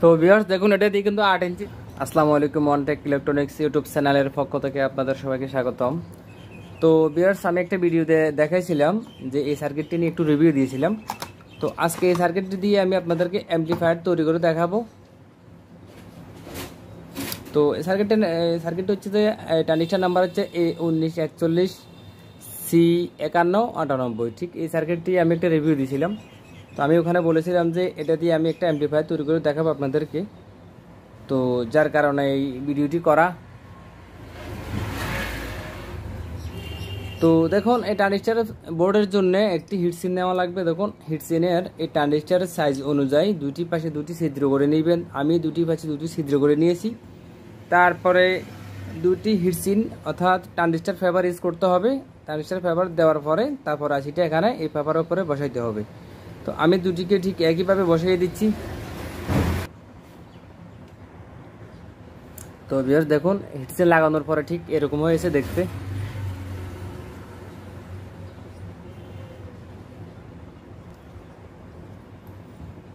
তো ভিউয়ার্স দেখুন এটা দিয়ে কিন্তু 8 ইঞ্চি। আসসালামু আলাইকুম, ওয়ানটেক ইলেকট্রনিক্স ইউটিউব চ্যানেলের পক্ষ থেকে আপনাদের সবাইকে স্বাগতম। তো ভিউয়ার্স আমি একটা ভিডিওতে দেখাইছিলাম যে এই সার্কিটটি নিয়ে একটু রিভিউ দিয়েছিলাম। তো আজকে এই সার্কিটটি দিয়ে আমি আপনাদেরকে অ্যামপ্লিফায়ার তৈরি করে দেখাবো। তো এই সার্কিটটা হচ্ছে যে ট্রানজিস্টর নাম্বার হচ্ছে A1941C5198। ঠিক এই সার্কিটটি আমি একটা রিভিউ দিয়েছিলাম। তো আমি ওখানে বলেছিলাম যে এটা দিয়ে আমি একটা অ্যামপ্লিফায়ার তৈরি করে দেখাবো আপনাদেরকে। তো যার কারণে এই ভিডিওটি করা। তো দেখুন এই ট্রানজিস্টর বোর্ডের জন্য একটি হিটসিন নেওয়া লাগবে। দেখুন হিটসিনের এই ট্রানজিস্টরের সাইজ অনুযায়ী দুটি পাশে দুটি ছিদ্র করে নেবেন। আমি দুটি পাশে দুটি ছিদ্র করে নিয়েছি। তারপরে দুটি হিটসিন অর্থাৎ ট্রানজিস্টর ফেভার ইউজ করতে হবে। ট্রানজিস্টর ফেভার দেওয়ার পরে তারপর আশিটা এখানে এই পেপারের উপরে বসাইতে হবে। তো আমি দুটিকে ঠিক একইভাবে বসিয়ে দিচ্ছি। তো ভিউয়ার্স দেখুন হিটসিন লাগানোর পরে ঠিক এরকম হয়েছে দেখতে।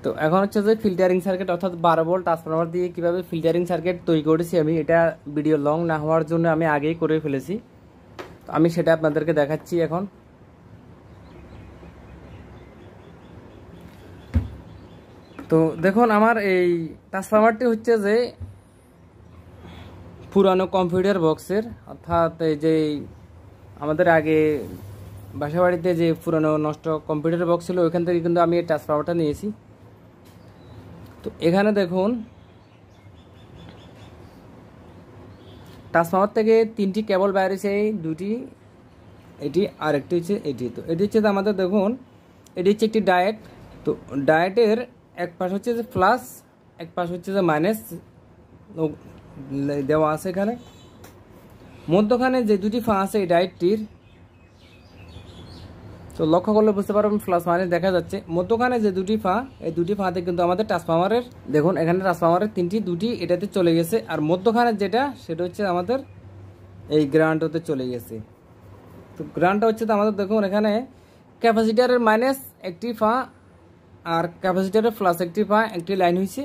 তো এখন হচ্ছে যে ফিল্টারিং সার্কিট অর্থাৎ 12 ভোল্ট ট্রান্সফরমার দিয়ে কিভাবে ফিল্টারিং সার্কিট তৈরি করেছি আমি, এটা ভিডিও লং না হওয়ার জন্য আমি আগেই করে ফেলেছি। তো আমি সেটা আপনাদেরকে দেখাচ্ছি এখন। তো দেখুন আমার এই ট্রান্সফরমারটি হচ্ছে যে পুরানো কম্পিউটার বক্সের, অর্থাৎ এই যে আমাদের আগে বাসাবাড়িতে যে পুরানো নষ্ট কম্পিউটার বক্স ছিল ওইখান থেকে কিন্তু আমি এই ট্রান্সফরমারটা নিয়েছি। তো এখানে দেখুন ট্রান্সফরমার থেকে তিনটি কেবল বাইরে হয়েছে, দুটি এটি আর একটি হচ্ছে এটি। তো এটি হচ্ছে আমাদের দেখুন এটি হচ্ছে একটি ডায়েট। তো ডায়েটের এক পাশ হচ্ছে যে প্লাস, এক পাশ হচ্ছে যে মাইনাস দেওয়া আছে। এখানে মধ্যখানে যে দুটি ফা আছে এই ডায়েটটির, তো লক্ষ্য করলে বুঝতে পারবেন প্লাস মাইনাস দেখা যাচ্ছে। মধ্যখানে যে দুটি ফা, এই দুটি ফাতে কিন্তু আমাদের ট্রান্সফরমারের দেখুন এখানে ট্রান্সফরমারের দুটি এটাতে চলে গেছে। আর মধ্যখানে যেটা সেটা হচ্ছে আমাদের এই গ্রাউন্ডতে চলে গেছে। তো গ্রাউন্ডটা হচ্ছে তো আমাদের দেখুন এখানে ক্যাপাসিটারের মাইনাস একটি ফা আর ক্যাপাসিটারের প্লাস একটি ফা, একটি লাইন হয়েছে।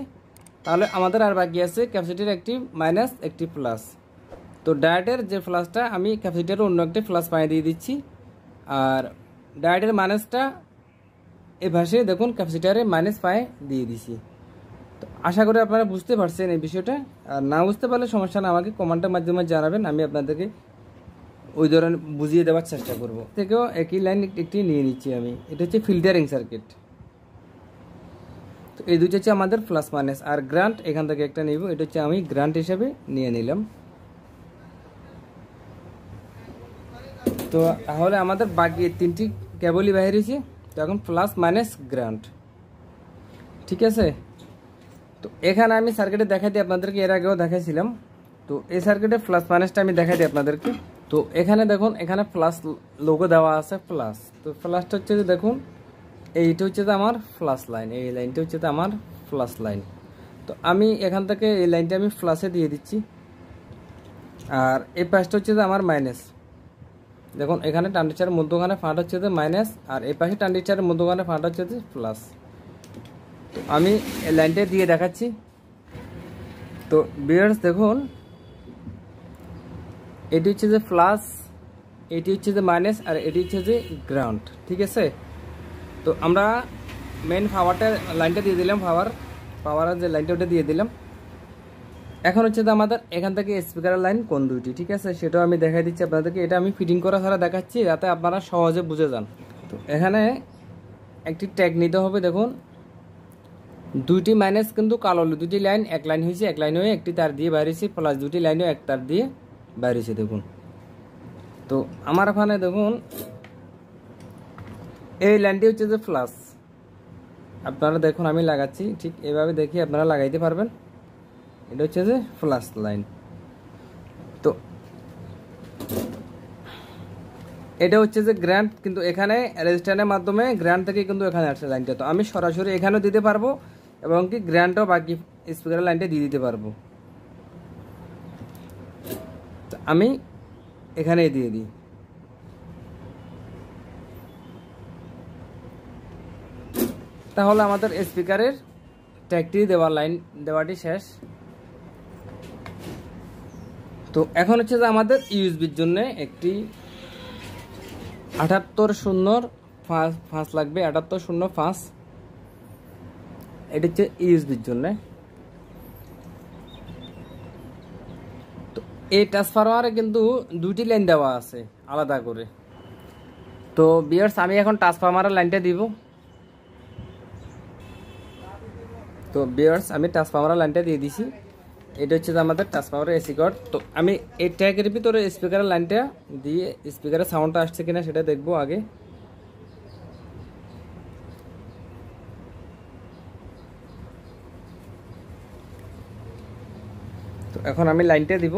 তাহলে আমাদের আর বাকি আছে ক্যাপাসিটার একটি মাইনাস একটি প্লাস। তো ডায়েটের যে প্লাসটা আমি ক্যাপাসিটারের অন্য একটি প্লাস পায়ে দিয়ে দিচ্ছি, আর ডায়েটের মাইনাসটা এই ভাষে দেখুন ক্যাপাসিটারে মাইনাস পায়ে দিয়ে দিছি। তো আশা করি আপনারা বুঝতে পারছেন এই বিষয়টা। আর না বুঝতে পারলে সমস্যা না, আমাকে কমেন্টের মাধ্যমে জানাবেন, আমি আপনাদেরকে ওই ধরনের বুঝিয়ে দেওয়ার চেষ্টা করব। থেকেও একই লাইন একটি নিয়ে নিচ্ছি আমি। এটা হচ্ছে ফিল্টারিং সার্কিট। তো এই দুটো হচ্ছে আমাদের প্লাস মাইনাস, আর গ্রান্ট এখান থেকে একটা নিব, এটা হচ্ছে আমি গ্রান্ট হিসাবে নিয়ে নিলাম। তো তাহলে আমাদের বাকি তিনটি কেবলই বাইরে হয়েছে। তো এখন প্লাস মাইনাস গ্রাউন্ড, ঠিক আছে। তো এখানে আমি সার্কিটে দেখাই দিই আপনাদেরকে, এর আগেও দেখাইছিলাম। তো এই সার্কিটে প্লাস মাইনাসটা আমি দেখাই দিই আপনাদেরকে। তো এখানে দেখুন এখানে প্লাস লোগো দেওয়া আছে প্লাস। তো প্লাসটা হচ্ছে যে দেখুন এইটা হচ্ছে যে আমার প্লাস লাইন, এই লাইনটা হচ্ছে যে আমার প্লাস লাইন। তো আমি এখান থেকে এই লাইনটা আমি প্লাসে দিয়ে দিচ্ছি, আর এই পাশটা হচ্ছে যে আমার মাইনাস। দেখুন এখানে ট্রানজিস্টরের মধ্যখানে ফাঁটা হচ্ছে যে মাইনাস, আর এই পাশে ট্রানজিস্টরের মধ্যখানে ফাঁটা হচ্ছে যে প্লাস। তো আমি এই লাইনটা দিয়ে দেখাচ্ছি। তো ভিউয়ার্স দেখুন এটি হচ্ছে যে প্লাস, এটি হচ্ছে যে মাইনাস, আর এটি হচ্ছে যে গ্রাউন্ড, ঠিক আছে। তো আমরা মেন পাওয়ারটা লাইনটা দিয়ে দিলাম, পাওয়ারের যে লাইনটা ওটা দিয়ে দিলাম। এখন হচ্ছে যে আমাদের এখান থেকে স্পিকারের লাইন কোন দুইটি, ঠিক আছে, সেটাও আমি দেখাই দিচ্ছি আপনাদেরকে। এটা আমি ফিটিং করা ছাড়া দেখাচ্ছি যাতে আপনারা সহজে বুঝে যান। তো এখানে একটি ট্যাগ নিতে হবে। দেখুন দুইটি মাইনাস কিন্তু কালো, দুটি লাইন এক লাইন হয়েছে, এক লাইন হয়ে একটি তার দিয়ে বাইরেছে, প্লাস দুটি লাইনও এক তার দিয়ে বাইরেছে দেখুন। তো আমার ওখানে দেখুন এই লাইনটি হচ্ছে যে প্লাস। আপনারা দেখুন আমি লাগাচ্ছি ঠিক এভাবে, দেখি আপনারা লাগাইতে পারবেন। এটা হচ্ছে যে প্লাস লাইন। তো এটা হচ্ছে যে গ্রাউন্ড, কিন্তু এখানে রেজিস্ট্যান্সের মাধ্যমে গ্রাউন্ড থেকে কিন্তু এখানে আসছে লাইনটা। তো আমি সরাসরি এখানেও দিতে পারবো এবং কি গ্রাউন্ডও বাকি স্পিকারের লাইনটা দিয়ে দিতে পারবো। তো আমি এখানেই দিয়ে দিই। তাহলে আমাদের স্পিকারের ট্যাগটি দেওয়ার লাইন দেওয়াটি শেষ। তো এখন হচ্ছে যে আমাদের ইউএসবির জন্য একটি 7805 লাগবে, 7805। এটা হচ্ছে ইউএসবির জন্য। তো এই ট্রান্সফরমারে কিন্তু দুটি লাইন দেওয়া আছে আলাদা করে। তো ভিউয়ার্স, আমি এখন ট্রান্সফরমারের লাইনটা দিব। তো ভিউয়ার্স, আমি ট্রান্সফরমারের লাইনটা দিয়ে দিছি। এটা হচ্ছে যে আমাদের ট্রান্সফরমারের এসি কর্ড। তো আমি এই ট্যাগের ভিতরে স্পিকারের লাইনটা দিয়ে স্পিকারের সাউন্ডটা আসছে কিনা সেটা দেখবো আগে। তো এখন আমি লাইনটা দিব।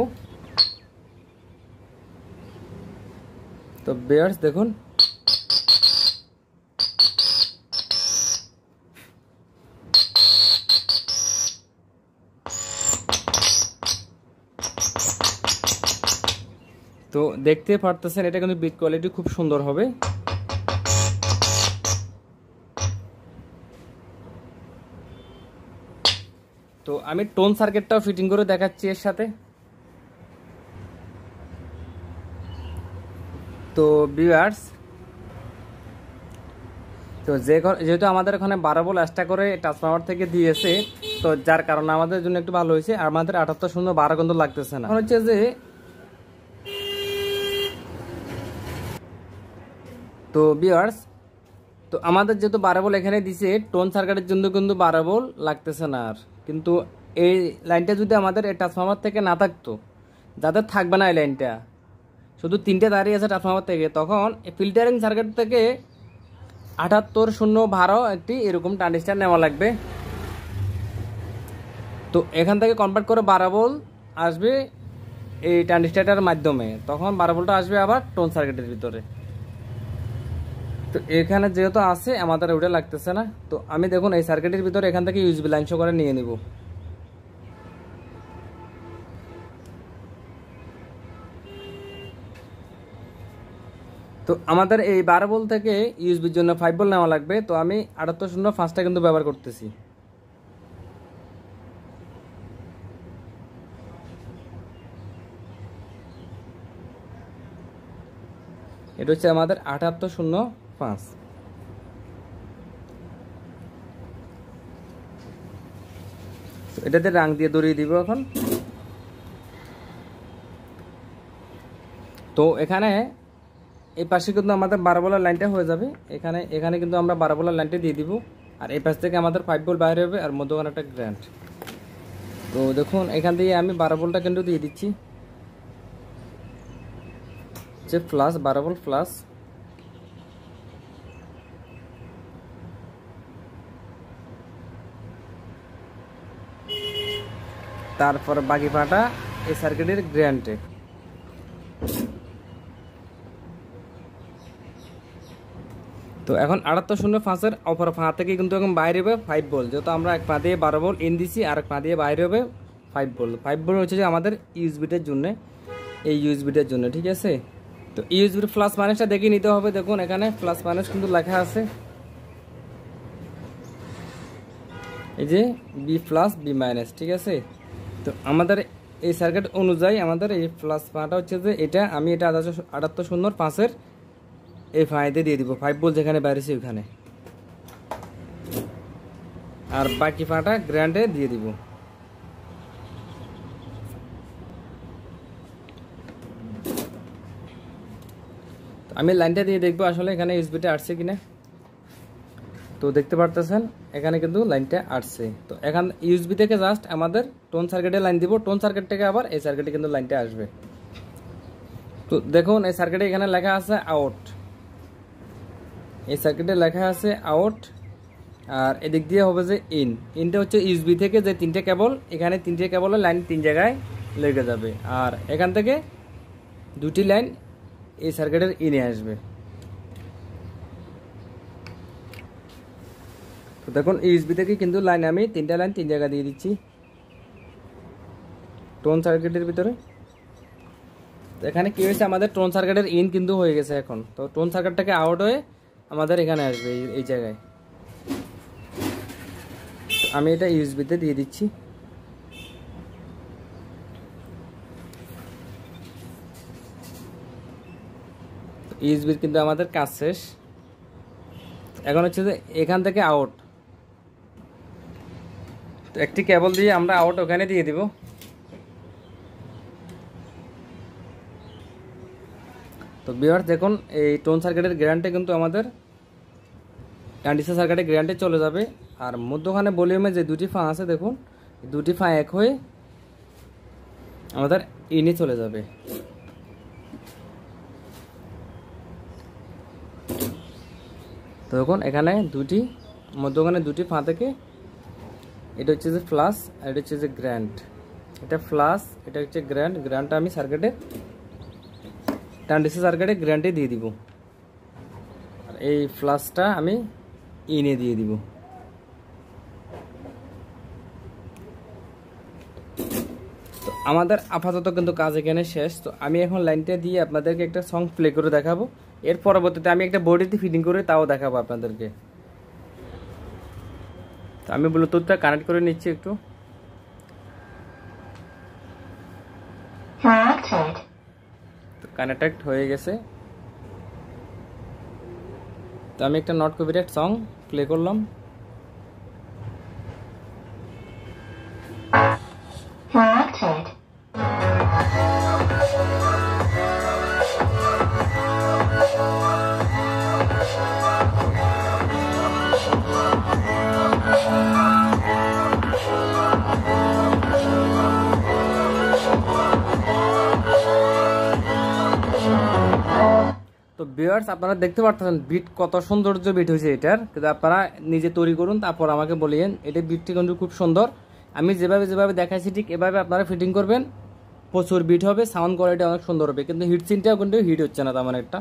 তো ভিউয়ার্স দেখুন, তো দেখতে পারতেছেন এটা কিন্তু বিট কোয়ালিটি খুব সুন্দর হবে। তো আমি টোন সার্কিটটাও ফিটিং করে দেখাচ্ছি এর সাথে। তো ভিউয়ার্স, তো যেহেতু আমাদের এখানে 12 ভোল্ট এক্সট্রা করে ট্রান্সফরমার থেকে দিয়েছে, তো যার কারণে আমাদের জন্য একটু ভালো হয়েছে। আর আমাদের 7812 কিন্তু লাগতেছে না। হচ্ছে যে তো ভিউয়ার্স, তো আমাদের যেহেতু 12 ভোল্ট এখানে দিছে, টোন সার্কিটের জন্য কিন্তু 12 ভোল্ট লাগতেছে না আর। কিন্তু এই লাইনটা যদি আমাদের এই ট্রান্সফরমার থেকে না থাকতো, যাদের থাকবে না এই লাইনটা, শুধু 3টে দাঁড়িয়ে আছে ট্রান্সফরমার থেকে, তখন ফিল্টারিং সার্কিট থেকে 7812 একটি এরকম ট্রানজিস্টর নেওয়া লাগবে। তো এখান থেকে কনভার্ট করে 12 ভোল্ট আসবে এই ট্রানজিস্টরটার মাধ্যমে, তখন 12 ভোল্ট আসবে আবার টোন সার্কিটের ভিতরে। তো এখানে যেহেতু আছে আমাদের ওটা লাগতেছে না। তো আমি দেখুন এই সার্কিটের ভিতরে এখান থেকে ইউএসবি লাইন শো করে নিয়ে নিব। তো আমাদের এই 12 ভোল্ট থেকে ইউএসবির জন্য 5 ভোল্ট নেওয়া লাগবে। তো আমি 7805টা কিন্তু ব্যবহার করতেছি। এটা হচ্ছে আমাদের 7805। এটাতে রাং দিয়ে দড়িয়ে দিব এখন। তো এখানে এই পাশে কিন্তু আমাদের 12 ভোল্টের লাইনটা হয়ে যাবে। এখানে কিন্তু আমরা 12 ভোল্টের লাইনটা দিয়ে দিব। আর এই পাশ থেকে আমাদের 5 ভোল্ট বাইরে হবে আর মধ্যখানে একটা গ্রাউন্ড। তো দেখুন এখান দিয়ে আমি 12 ভোল্টটা কিন্তু দিয়ে দিচ্ছি, যে প্লাস 12 ভোল্ট প্লাস। তারপর বাকি পাটা এই সার্কিটের গ্রাউন্ডে। তো এখন 7805-এর অপর পা থেকে কিন্তু এখন বাইরে হবে 5 ভোল্ট, যেহেতু আমরা এক পা দিয়ে 12 ভোল্ট ইন দিছি আর এক পা দিয়ে বাইরে হবে 5 ভোল্ট। 5 ভোল্ট হচ্ছে যে আমাদের ইউএসবিটার জন্য, এই ইউএসবিটার জন্য, ঠিক আছে। তো ইউএসবির প্লাস মাইনাসটা দেখে নিতে হবে। দেখুন এখানে প্লাস মাইনাস কিন্তু লেখা আছে, এই যে বি প্লাস বি মাইনাস, ঠিক আছে। তো আমাদের এই সার্কিট অনুযায়ী আমাদের এই প্লাস পাটা হচ্ছে যে এটা, আমি এটা 7805-এর এই ফাঁড়িতে দিয়ে দিব 5 ভোল্ট যেখানে বাইরেছে ওইখানে, আর বাকি পাটা গ্রাউন্ডে দিয়ে দিব। আমি লাইনটা দিয়ে দেখবো আসলে এখানে ইউএসবিটা আসছে কিনা। তো দেখতে পারতেছেন এখানে কিন্তু লাইনটা আসছে। তো এখন ইউএসবি থেকে জাস্ট আমাদের টোন সার্কিটে লাইন দিব, টোন সার্কিট থেকে আবার এই সার্কিটে কিন্তু লাইনটা আসবে। তো দেখুন এই সার্কিটে এখানে লেখা আছে আউট, এই সার্কিটে লেখা আছে আউট, আর এদিক দিয়ে হবে যে ইন। ইনটা হচ্ছে ইউএসবি থেকে যে 3টে কেবল, এখানে 3টে কেবলের লাইন 3 জায়গায় লেগে যাবে, আর এখান থেকে 2টি লাইন এই সার্কিটের ইনে আসবে। তো দেখুন ইউএসবি থেকে কিন্তু লাইন আমি 3টা লাইন 3 জায়গা দিয়ে দিচ্ছি টোন সার্কিটের ভিতরে। তো এখানে কি হয়েছে, আমাদের টোন সার্কিটের ইন কিন্তু হয়ে গেছে এখন। তো টোন সার্কিটটাকে আউট হয়ে আমাদের এখানে আসবে এই জায়গায়। আমি এটা ইউএসবিতে দিয়ে দিচ্ছি। ইউএসবির কিন্তু আমাদের কাজ শেষ। এখন হচ্ছে যে এখান থেকে আউট, তো একটি কেবল দিয়ে আমরা আউট ওখানে দিয়ে দিব। তো ভিউয়ার্স দেখুন, এই টোন সার্কিটের গ্যারান্টি কিন্তু আমাদের ডিসি সার্কিটের গ্যারান্টি চলে যাবে। আর মধ্যখানে ভলিউমে যে দুটি ফা আছে দেখুন, দুটি ফা এক হয়ে আমাদের ইনে চলে যাবে। তো দেখুন এখানে দুটি মধ্যখানে দুটি ফা থেকে, এটা হচ্ছে যে ফ্লাশ আর এটা হচ্ছে যে গ্র্যান্ড। এটা ফ্লাশ, এটা হচ্ছে গ্র্যান্ড। গ্র্যান্ডটা আমি সার্কিটে ডিসি সার্কিটে গ্যারান্টি দিয়ে দিব, আর এই ফ্লাশটা আমি ইনে দিয়ে দিব। তো আমাদের আপাতত কিন্তু কাজ এখানে শেষ। তো আমি এখন লাইনটা দিয়ে আপনাদেরকে একটা সং প্লে করে দেখাবো। এর পরবর্তীতে আমি একটা বডিতে ফিটিং করে তাও দেখাবো আপনাদেরকে। তো আমি ব্লুটুথটা কানেক্ট করে নিচ্ছি একটু। তো কানেক্ট হয়ে গেছে। তো আমি একটা নট কপিরাইট সং প্লে করলাম। তো ভিউয়ার্স আপনারা দেখতে পাচ্ছেন বিট কত সৌন্দর্য বিট হয়েছে এটার। কিন্তু আপনারা নিজে তৈরি করুন, তারপর আমাকে বলিয়েন। এটা বিটটি কিন্তু খুব সুন্দর। আমি যেভাবে দেখাইছি ঠিক এভাবে আপনারা ফিটিং করবেন, প্রচুর বিট হবে, সাউন্ড কোয়ালিটি অনেক সুন্দর হবে। কিন্তু হিট সিনটাও কিন্তু হিট হচ্ছে না তেমন একটা।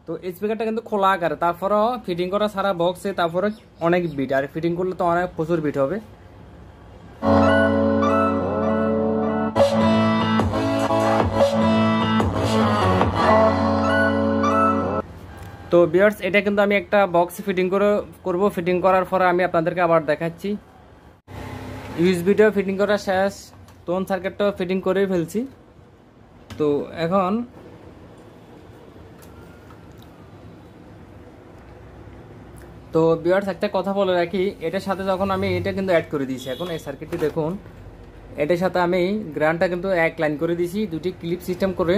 তো স্পিকারটা কিন্তু খোলা আকারে, তারপরও ফিটিং করা সারা বক্সে, তারপরে অনেক বিট। আর ফিটিং করলে তো অনেক প্রচুর বিট হবে। তো ভিউয়ার্স এটা কিন্তু আমি একটা বক্স ফিটিং করব। ফিটিং করার পরে আমি আপনাদেরকে আবার দেখাচ্ছি। ইউএসবিটাও ফিটিং করা শেষ, টোন সার্কিটটাও ফিটিং করেই ফেলছি। তো এখন তো ভিউয়ার্স একটা কথা বলে রাখি, এটার সাথে যখন আমি এটা কিন্তু অ্যাড করে দিয়েছি, এখন এই সার্কিটটি দেখুন, এটার সাথে আমি গ্রাউন্ডটা কিন্তু এক লাইন করে দিয়েছি দুটি ক্লিপ সিস্টেম করে।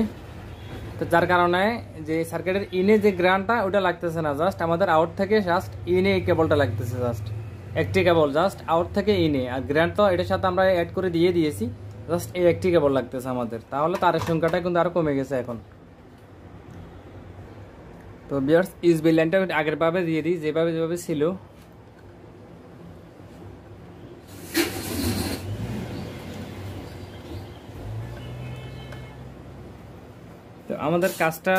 তো যার কারণে যে সার্কিটের ইনে যে গ্রাউন্ডটা ওটা লাগতেছে না, জাস্ট আমাদের আউট থেকে জাস্ট ইনে কেবলটা লাগতেছে, জাস্ট একটি কেবল জাস্ট আউট থেকে ইনে। আর গ্রাউন্ড তো এটার সাথে আমরা অ্যাড করে দিয়ে দিয়েছি, জাস্ট এই একটি কেবল লাগতেছে আমাদের। তাহলে তারের সংখ্যাটা কিন্তু আরো কমে গেছে এখন। তো ভিউয়ার্স ইউএসবি লাইনটা আগের ভাবে দিয়ে দিই, যেভাবে ছিল। তো আমাদের কাজটা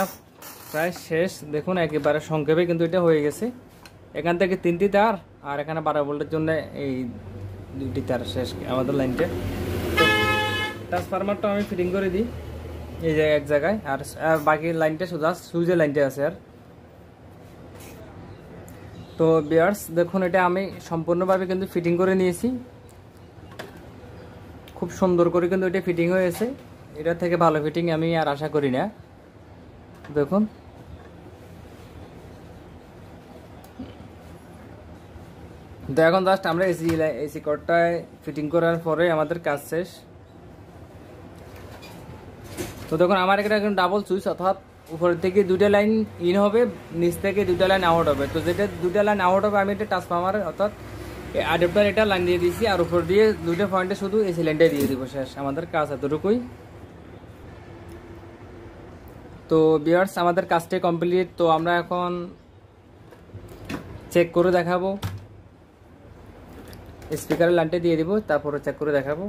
প্রায় শেষ। দেখুন একেবারে সংক্ষেপে কিন্তু এটা হয়ে গেছে। এখান থেকে 3টি তার আর এখানে 12 ভোল্টের জন্য এই 2টি তার শেষ আমাদের লাইনটা। ট্রান্সফরমারটা আমি ফিটিং করে দিই এই যে এক জায়গায়, আর বাকি লাইনটা শুধু সুইচের লাইনটা আছে। আর তো ভিউয়ার্স দেখুন এটা আমি সম্পূর্ণভাবে কিন্তু ফিটিং করে নিয়েছি, খুব সুন্দর করে কিন্তু এটা ফিটিং হয়েছে। এটা থেকে ভালো ফিটিং আমি আর আশা করি না। দেখুন তো এখন জাস্ট আমরা এসি কর্ডটায় ফিটিং করার পরে আমাদের কাজ শেষ। তো দেখুন আমার এখানে এখন ডাবল সুইচ, অর্থাৎ উপর থেকে 2টা লাইন ইন হবে, নিচ থেকে 2টা লাইন আউট হবে। তো যেটা 2টা লাইন আউট হবে আমি এটা ট্রান্সফরমার অর্থাৎ অ্যাডাপ্টার এটা লাইন দিয়ে দিয়েছি, আর উপর দিয়ে 2টা পয়েন্টে শুধু এসি লাইনটা দিয়ে দিব। শেষ আমাদের কাজ এতটুকুই। তো ভিউয়ার্স আমাদের কাজটা কমপ্লিট। তো আমরা এখন চেক করে দেখাবো, স্পিকারের লাইনটা দিয়ে দিব, তারপরে চেক করে দেখাবো।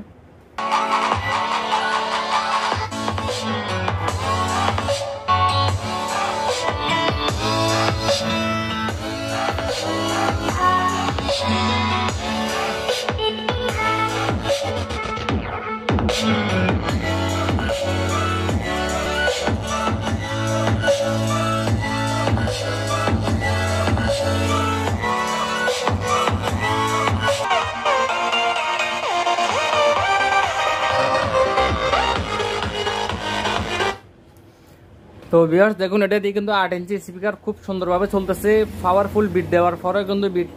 তো ভিউয়ার্স দেখুন, এটা দিয়ে কিন্তু 8 ইঞ্চি স্পিকার খুব সুন্দরভাবে চলতেছে, পাওয়ারফুল বিট দেওয়ার পরে কিন্তু বিট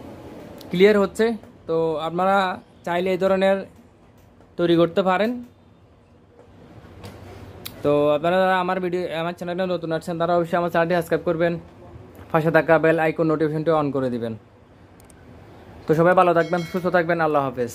ক্লিয়ার হচ্ছে। তো আপনারা চাইলে এই ধরনের তৈরি করতে পারেন। তো আপনারা আমার চ্যানেলে নতুন আছেন তারা অবশ্যই আমার চ্যানেলটি সাবস্ক্রাইব করবেন, পাশে থাকা বেল আইকন নোটিফিকেশনটি অন করে দিবেন। তো সবাই ভালো থাকবেন, সুস্থ থাকবেন, আল্লাহ হাফেজ।